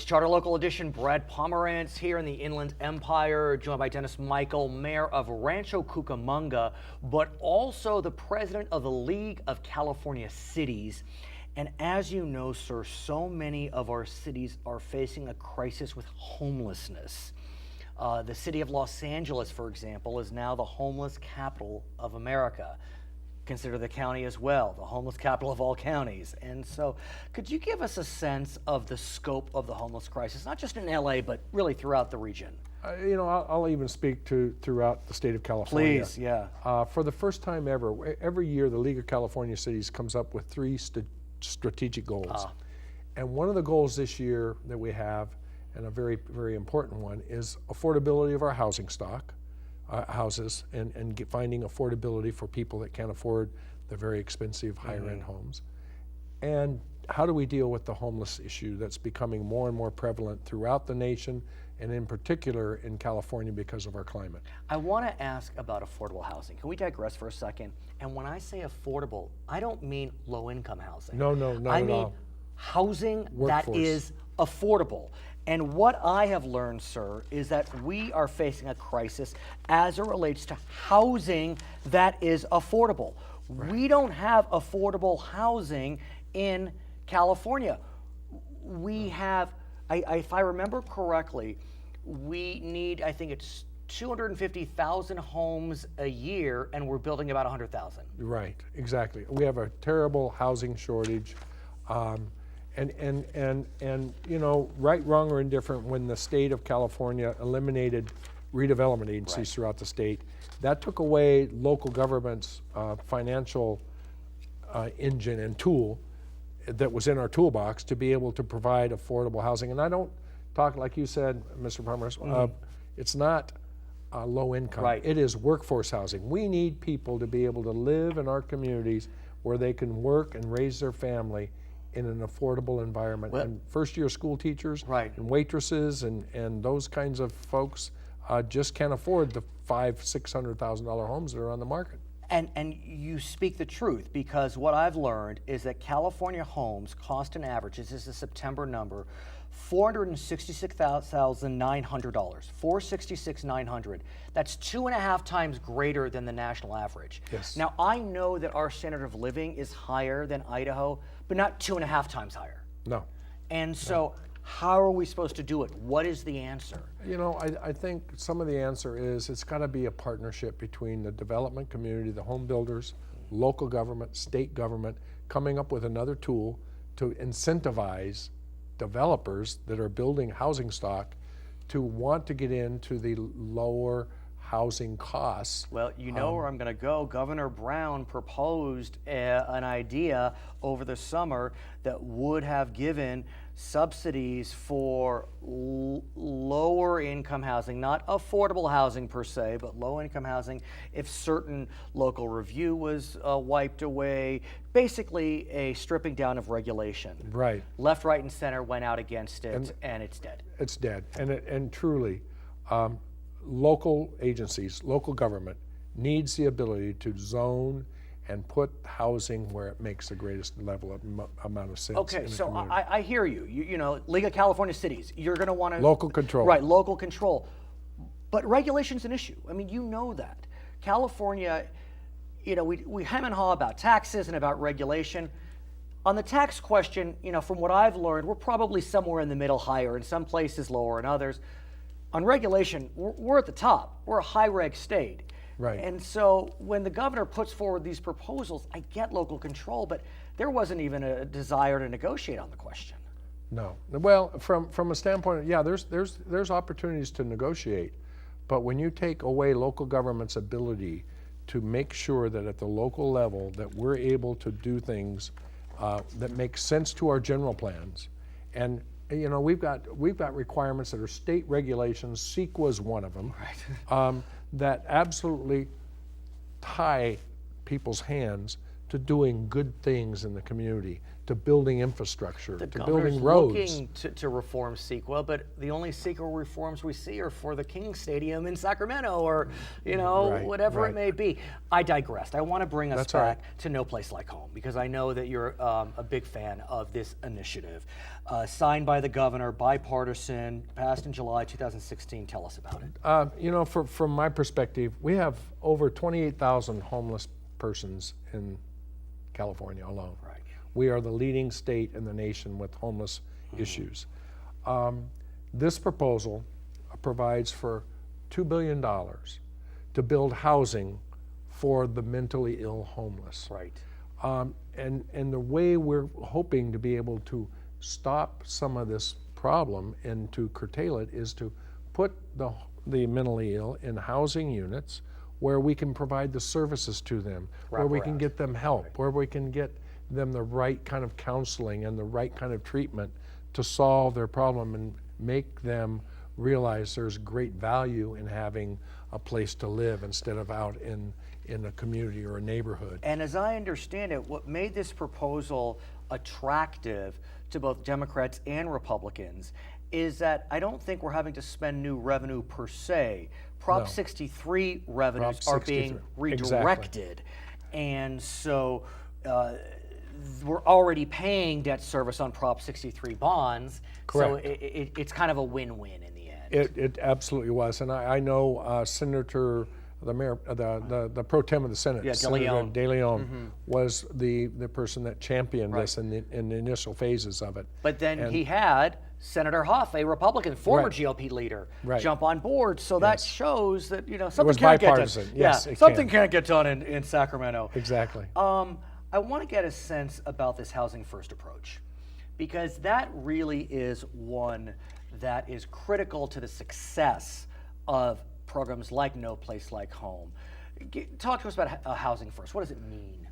Charter Local Edition. Brad Pomerance here in the Inland Empire, joined by Dennis Michael, Mayor of Rancho Cucamonga, but also the President of the League of California Cities. And as you know, sir, so many of our cities are facing a crisis with homelessness. The city of Los Angeles, for example, is now the homeless capital of America. Consider the county as well, the homeless capital of all counties. And so could you give us a sense of the scope of the homeless crisis, not just in LA, but really throughout the region? I'll even speak to throughout the state of California. Please, yeah. For the first time ever, every year the League of California Cities comes up with three strategic goals. And one of the goals this year that we have, and a very, very important one, is affordability of our housing stock. Houses and finding affordability for people that can't afford the very expensive higher-end homes. And how do we deal with the homeless issue that's becoming more and more prevalent throughout the nation, and in particular in California because of our climate? I want to ask about affordable housing. Can we digress for a second? And when I say affordable, I don't mean low-income housing. No, I mean housing that is affordable. And what I have learned, sir, is that we are facing a crisis as it relates to housing that is affordable. Right. We don't have affordable housing in California. We have, if I remember correctly, we need, I think it's 250,000 homes a year, and we're building about 100,000. Right, exactly. We have a terrible housing shortage. And you know, right, wrong, or indifferent, when the state of California eliminated redevelopment agencies throughout the state, that took away local government's financial engine and tool that was in our toolbox to be able to provide affordable housing. And I don't talk, like you said, Mr. Pomerance, it's not low income. Right. It is workforce housing. We need people to be able to live in our communities where they can work and raise their family in an affordable environment. Well, and first-year school teachers and waitresses and those kinds of folks just can't afford the $500,000–600,000 homes that are on the market. And you speak the truth, because what I've learned is that California homes cost an average, this is a September number, $466,900, $466,900. That's 2.5 times greater than the national average. Yes. Now, I know that our standard of living is higher than Idaho, but not 2.5 times higher. No. And so how are we supposed to do it? What is the answer? You know, I think some of the answer is it's got to be a partnership between the development community, the home builders, local government, state government, coming up with another tool to incentivize developers that are building housing stock to want to get into the lower housing costs. Well, you know where I'm going to go. Governor Brown proposed an idea over the summer that would have given subsidies for lower income housing, not affordable housing per se, but low income housing if certain local review was wiped away. Basically a stripping down of regulation. Right. Left, right, and center went out against it, and it's dead. It's dead. And truly, local agencies, local government needs the ability to zone and put housing where it makes the greatest level of amount of sense. Okay, so I hear you. You know, League of California Cities, you're going to want to... Local control. Right, local control. But regulation's an issue. I mean, you know that. California, you know, we hem and haw about taxes and about regulation. On the tax question, you know, from what I've learned, we're probably somewhere in the middle, higher, in some places lower in others. On regulation, we're at the top. We're a high-reg state. Right. And so when the governor puts forward these proposals, I get local control, but there wasn't even a desire to negotiate on the question. No. Well, from a standpoint, yeah, there's opportunities to negotiate, but when you take away local government's ability to make sure that at the local level that we're able to do things that make sense to our general plans, and you know, we've got requirements that are state regulations. CEQA is one of them. Right. That absolutely tie people's hands to doing good things in the community, to building infrastructure, The to governor's building roads. looking to reform CEQA, but the only CEQA reforms we see are for the King Stadium in Sacramento, or Right, whatever right. it may be. I digressed. I want to bring us That's all back right. to No Place Like Home, because I know that you're a big fan of this initiative. Signed by the governor, bipartisan, passed in July 2016. Tell us about it. From my perspective, we have over 28,000 homeless persons in California alone. Right. We are the leading state in the nation with homeless issues. This proposal provides for $2 billion to build housing for the mentally ill homeless. Right. And the way we're hoping to be able to stop some of this problem and to curtail it is to put the mentally ill in housing units where we can provide the services to them, where we can get them help, where we can get them the right kind of counseling and the right kind of treatment to solve their problem and make them realize there's great value in having a place to live instead of out in a community or a neighborhood. And as I understand it, what made this proposal attractive to both Democrats and Republicans is that I don't think we're having to spend new revenue per se. Prop No. 63 revenues Prop are being 63. Exactly. redirected. And so we're already paying debt service on Prop 63 bonds. Correct. So it's kind of a win-win in the end. It absolutely was, and I know Senator, the mayor, the pro tem of the Senate, Yeah, Senator De De Leon, was the person that championed this in the initial phases of it. But then he had Senator Huff, a Republican, former Right. GOP leader, Right. jump on board. So that shows that something was can't bipartisan. get done. Yes, yeah, it something can. can't get done in Sacramento. Exactly. I want to get a sense about this housing first approach, because that really is one that is critical to the success of programs like No Place Like Home. Talk to us about housing first. What does it mean?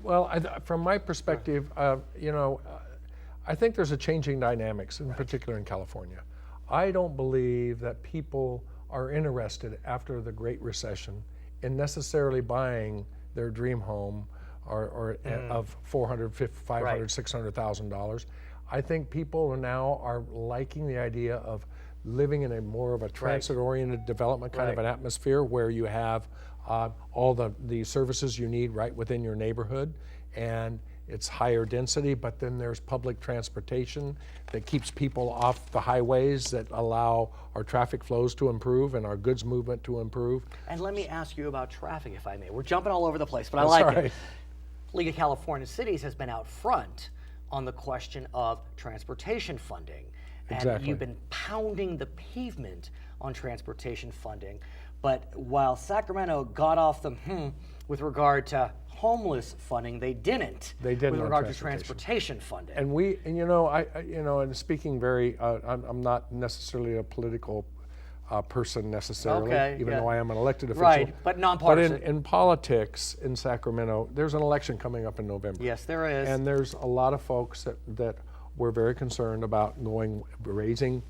Well, from my perspective, I think there's a changing dynamics, in particular in California. I don't believe that people are interested after the Great Recession in necessarily buying their dream home or of $400,000, $500,000, Right. $600,000. I think people now are liking the idea of living in a more of a transit-oriented development kind of an atmosphere where you have all the services you need right within your neighborhood, and it's higher density, but then there's public transportation that keeps people off the highways that allow our traffic flows to improve and our goods movement to improve. And let me ask you about traffic, if I may. We're jumping all over the place, but I That's like all it. right. League of California Cities has been out front on the question of transportation funding. And Exactly. you've been pounding the pavement on transportation funding. But while Sacramento got off the with regard to homeless funding, they didn't. They didn't with on regard to transportation. transportation funding. And and speaking very, I'm not necessarily a political person necessarily, Okay, even yeah. though I am an elected official. Right, but nonpartisan. But in politics in Sacramento, there's an election coming up in November. Yes, there is. And there's a lot of folks that were very concerned about raising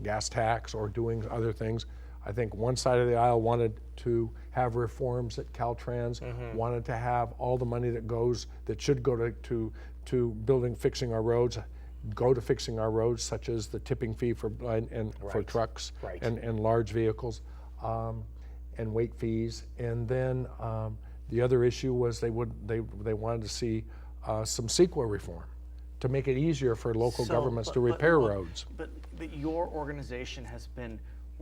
gas tax or doing other things. I think one side of the aisle wanted to have reforms at Caltrans, wanted to have all the money that should go to fixing our roads, go to fixing our roads, such as the tipping fee for trucks and large vehicles, and weight fees. And then the other issue was they wanted to see some CEQA reform to make it easier for local governments to repair roads. But your organization has been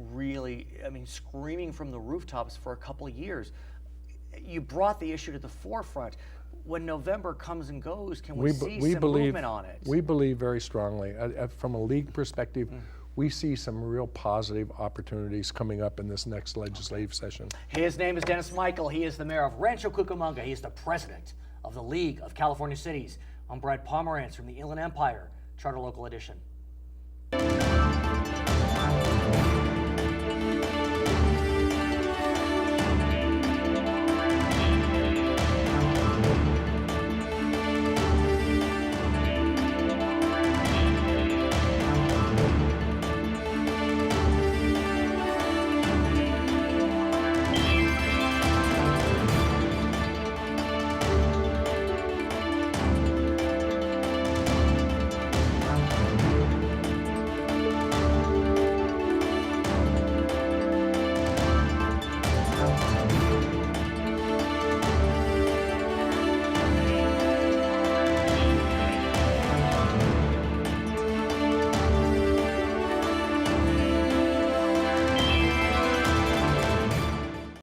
really, screaming from the rooftops for a couple of years. You brought the issue to the forefront. When November comes and goes, can we see some movement on it? We believe very strongly. From a league perspective, we see some real positive opportunities coming up in this next legislative session. His name is Dennis Michael. He is the mayor of Rancho Cucamonga. He is the president of the League of California Cities. I'm Brad Pomerance from the Inland Empire, Charter Local Edition.